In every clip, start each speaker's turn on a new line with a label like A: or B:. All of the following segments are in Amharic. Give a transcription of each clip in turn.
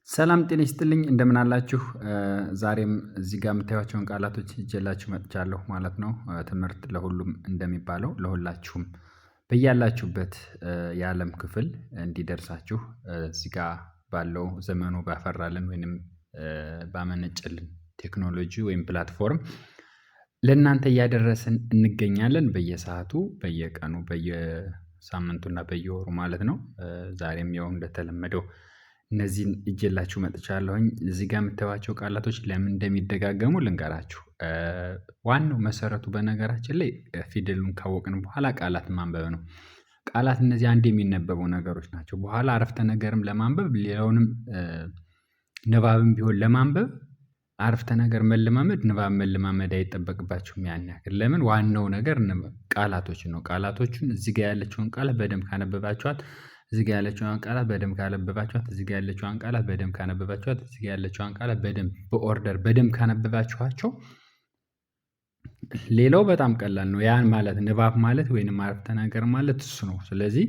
A: ሰላም ጤና ይስጥልኝ እንደምን አላችሁ? ዛሬም እዚህ ጋር የምታዩቸውን ቃላቶች ይዤላችሁ መጥቻለሁ ማለት ነው። ትምህርት ለሁሉም እንደሚባለው ለሁላችሁም በያላችሁበት የዓለም ክፍል እንዲደርሳችሁ እዚህ ጋር ባለው ዘመኑ ባፈራልን ወይንም ባመነጨልን ቴክኖሎጂ ወይም ፕላትፎርም ለእናንተ እያደረስን እንገኛለን። በየሰዓቱ በየቀኑ በየሳምንቱና በየወሩ ማለት ነው። ዛሬም ያው እንደተለመደው እነዚህን ይዤላችሁ መጥቻለሁኝ። እዚህ ጋር የምታዩዋቸው ቃላቶች ለምን እንደሚደጋገሙ ልንገራችሁ። ዋናው መሰረቱ በነገራችን ላይ ፊደሉን ካወቅን በኋላ ቃላት ማንበብ ነው። ቃላት እነዚህ አንድ የሚነበቡ ነገሮች ናቸው። በኋላ አረፍተ ነገርም ለማንበብ ሌላውንም ንባብም ቢሆን ለማንበብ አረፍተ ነገር መለማመድ ንባብ መለማመድ አይጠበቅባችሁም ያን ያክል። ለምን ዋናው ነገር ቃላቶችን ነው። ቃላቶቹን እዚህ ጋር ያለችውን ቃላት በደንብ ካነበባችኋት እዚህ ጋር ያለችውን ቃላት በደንብ ካነበባችኋት እዚህ ጋር ያለችውን ቃላት በደንብ ካነበባችኋት እዚህ ጋር ያለችውን ቃላት በደንብ በኦርደር በደንብ ካነበባችኋቸው ሌላው በጣም ቀላል ነው። ያን ማለት ንባብ ማለት ወይንም አረፍተ ነገር ማለት እሱ ነው። ስለዚህ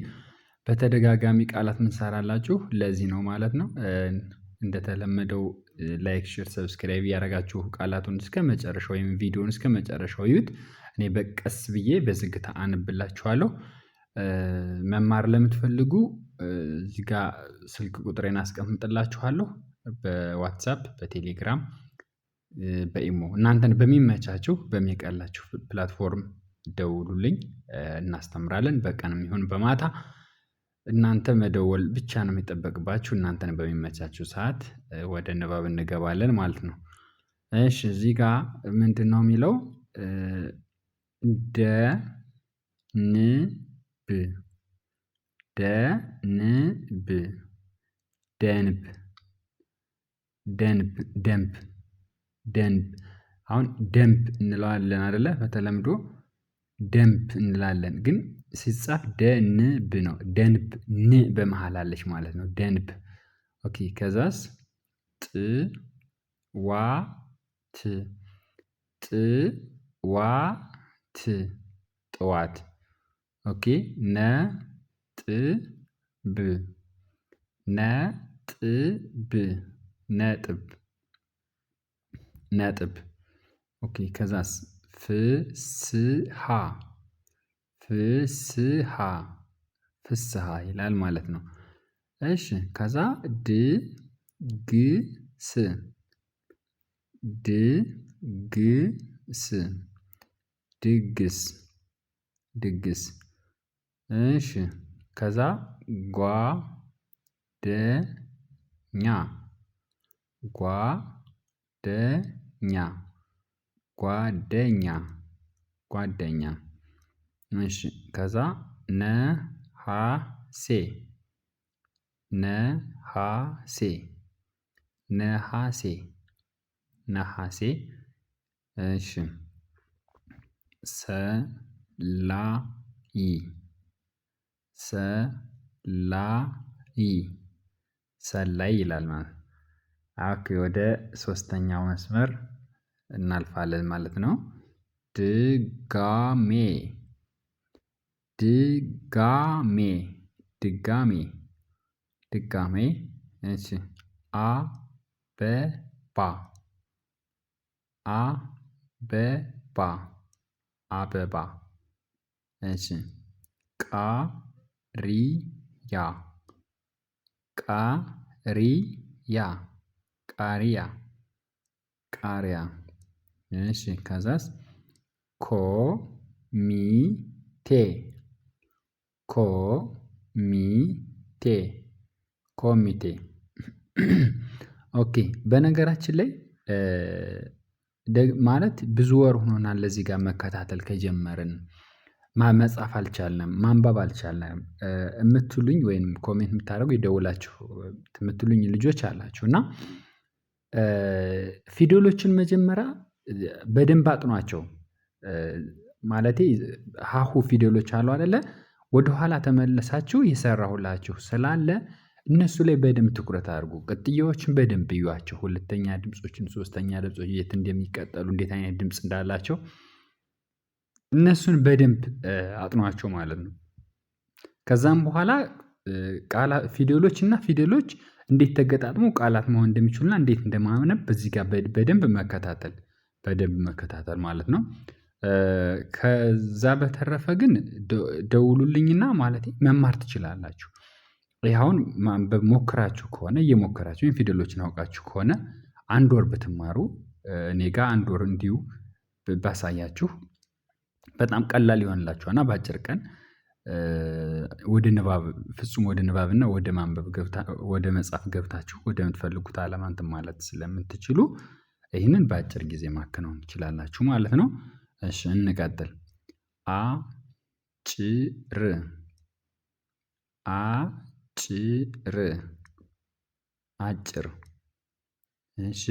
A: በተደጋጋሚ ቃላት ምን ትሰራላችሁ ለዚህ ነው ማለት ነው። እንደተለመደው ላይክ ሼር ሰብስክራይብ ያደረጋችሁ ቃላቱን እስከመጨረሻው ወይም ቪዲዮውን እስከመጨረሻው ይዩት። እኔ በቀስ ብዬ በዝግታ አነብላችኋለሁ። መማር ለምትፈልጉ እዚህ ጋር ስልክ ቁጥሬን አስቀምጥላችኋለሁ። በዋትሳፕ በቴሌግራም በኢሞ እናንተን በሚመቻችሁ በሚቀላችሁ ፕላትፎርም ደውሉልኝ። እናስተምራለን በቀንም ይሁን በማታ እናንተ መደወል ብቻ ነው የሚጠበቅባችሁ። እናንተን በሚመቻችሁ ሰዓት ወደ ንባብ እንገባለን ማለት ነው። እሺ እዚህ ጋር ምንድነው የሚለው? ደንብ ደንብ ደንብ ደንብ ደንብ አሁን ደንብ እንለዋለን አይደለ? በተለምዶ ደንብ እንላለን ግን ሲጻፍ ደንብ ነው። ደንብ ን በመሃል አለች ማለት ነው። ደንብ ኦኬ። ከዛስ ጥዋት ጠዋት ኦኬ። ነጥብ ነጥብ ኦኬ። ከዛስ ፍስሃ ፍስሃ ይላል ማለት ነው። እሺ ከዛ ድግስ ድግስ እሺ ከዛ ጓደኛ ጓደኛ እሺ ከዛ ነሐሴ እሺ ሰላይ ይላል ማለት ነው። ኦኬ ወደ ሶስተኛው መስመር እናልፋለን ማለት ነው። ድጋሜ እሺ አበባ እሺ ቃሪያ እሺ ከዛስ ኮሚቴ ኦኬ። በነገራችን ላይ ማለት ብዙ ወር ሆኖናል ለዚህ ጋር መከታተል ከጀመርን መጻፍ አልቻልንም ማንበብ አልቻልንም የምትሉኝ ወይንም ኮሜንት የምታደርጉ የደውላችሁ የምትሉኝ ልጆች አላችሁ እና ፊደሎችን መጀመሪያ በደንብ አጥኗቸው። ማለቴ ሀሁ ፊደሎች አሉ አይደለ? ወደኋላ ተመለሳችሁ የሰራሁላችሁ ስላለ እነሱ ላይ በደንብ ትኩረት አድርጉ። ቅጥያዎችን በደንብ እዩዋቸው። ሁለተኛ ድምፆችን ሶስተኛ ድምጾች የት እንደሚቀጠሉ እንዴት አይነት ድምጽ እንዳላቸው እነሱን በደንብ አጥኗቸው ማለት ነው። ከዛም በኋላ ፊደሎች እንዴት ተገጣጥሞ ቃላት መሆን እንደሚችሉና እንዴት እንደማነብ በዚህ ጋር በደንብ መከታተል ማለት ነው። ከዛ በተረፈ ግን ደውሉልኝና ማለቴ መማር ትችላላችሁ። ይሄ አሁን ማንበብ ሞክራችሁ ከሆነ እየሞከራችሁ ወይም ፊደሎችን አውቃችሁ ከሆነ አንድ ወር ብትማሩ እኔ ጋር አንድ ወር እንዲሁ ባሳያችሁ በጣም ቀላል ይሆንላችኋል እና በአጭር ቀን ወደ ንባብ ፍጹም ወደ ንባብ እና ወደ ማንበብ ወደ መጻፍ ገብታችሁ ወደምትፈልጉት አላማ እንትን ማለት ስለምትችሉ ይህንን በአጭር ጊዜ ማከናወን ትችላላችሁ ማለት ነው። እሺ እንቀጥል። አጭር አጭር አጭር እሺ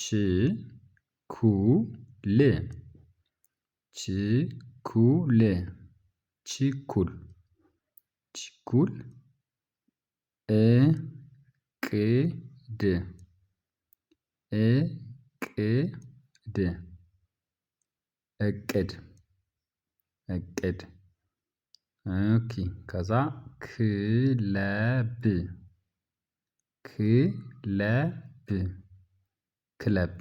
A: ችኩል ችኩል ችኩል ችኩል እቅድ እቅድ እቅድ እቅድ ኦኬ ከዛ ክለብ ክለብ ክለብ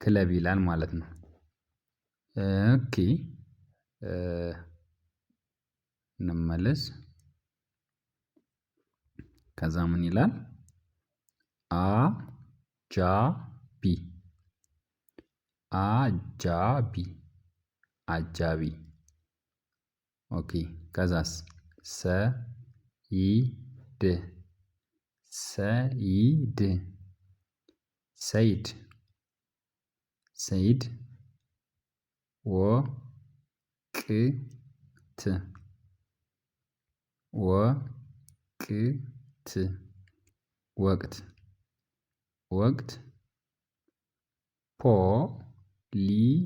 A: ክለብ ይላል ማለት ነው። ኦኬ እንመለስ። ከዛ ምን ይላል? አጃቢ አጃቢ አጃቢ ኦኬ ከዛስ ሰይድ ሰይድ ሰይድ ሰይድ ወቅት ወቅት ወቅት ወቅት ፖሊስ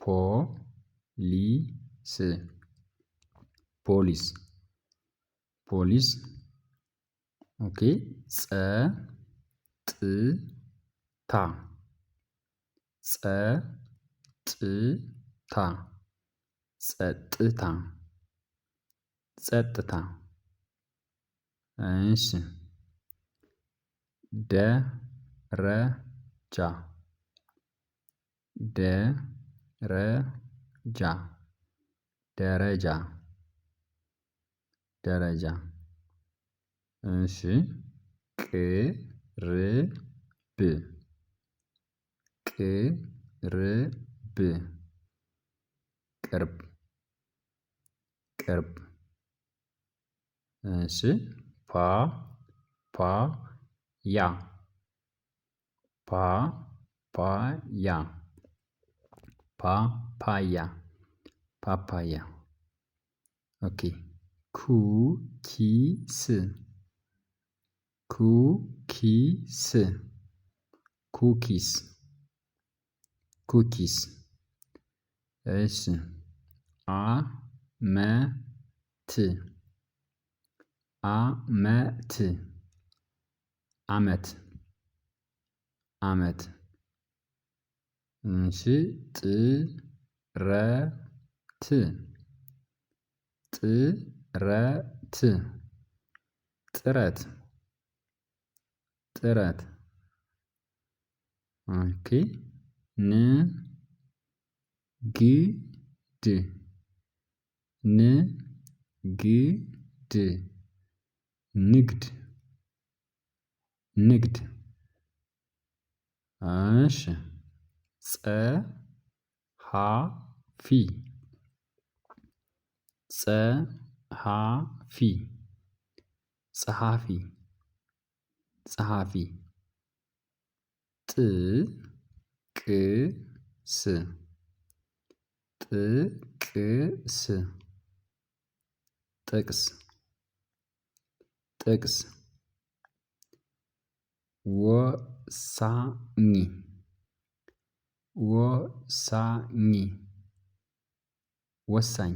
A: ፖሊስ ፖሊስ ፖሊስ ኦኬ ጸጥታ ጸጥታ ጸጥታ ጸጥታ እሺ ደረጃ ደረጃ ደረጃ ደረጃ እሺ ቅርብ ቅርብ ቅርብ ቅርብ እሺ ፓፓያ ፓፓያ ፓፓያ ፓፓያ ኦኬ ኩኪስ ኩኪስ ኩኪስ ኩኪስ እሺ አመት አመት አመት አመት እሺ ጥረት ጥረት ጥረት ጥረት ኦኬ ንግድ ንግድ ንግድ ንግድ እሺ ጸሐፊ ጸሐፊ ጸሐፊ ጸሐፊ ጥቅስ ጥቅስ ጥቅስ ጥቅስ ወሳኝ ወሳኝ ወሳኝ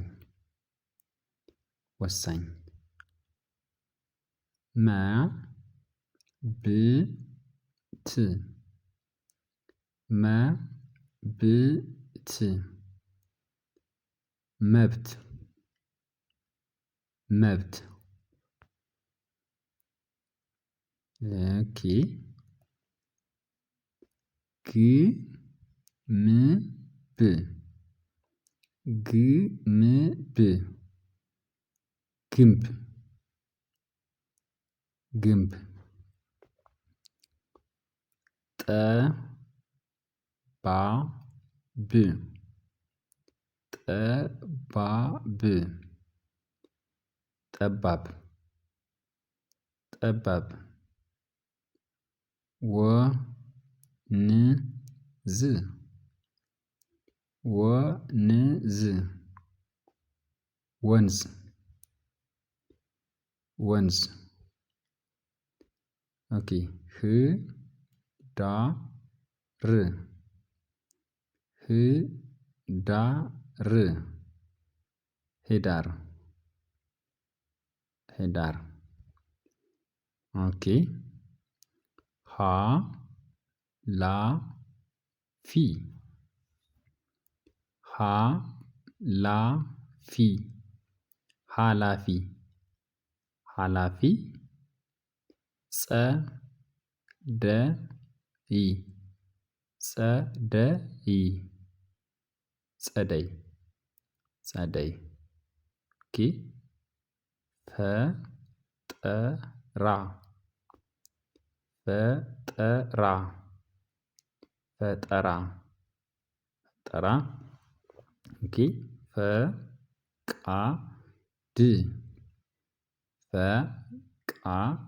A: ወሳኝ መብት መብት መብት መብት ኦኬ ግምብ ግምብ ግንብ ግንብ ጠባብ ጠባብ ጠባብ ጠባብ ወንዝ ወንዝ ወንዝ ወንዝ ኦኬ ህዳር ህዳር ህዳር ህዳር ኦኬ ሀላፊ ሀላፊ ሀላፊ ሀላፊ ጸደይ ጸደይ ጸደይ ጸደይ ኦኬ ፈጠራ ፈጠራ ፈጠራ ፈጠራ ኦኬ ፈቃድ ፈቃድ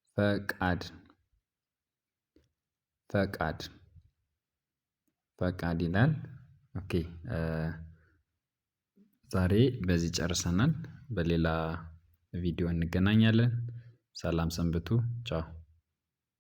A: ፈቃድ ፈቃድ ፈቃድ ይላል። ኦኬ ዛሬ በዚህ ጨርሰናል። በሌላ ቪዲዮ እንገናኛለን። ሰላም ሰንብቱ። ቻው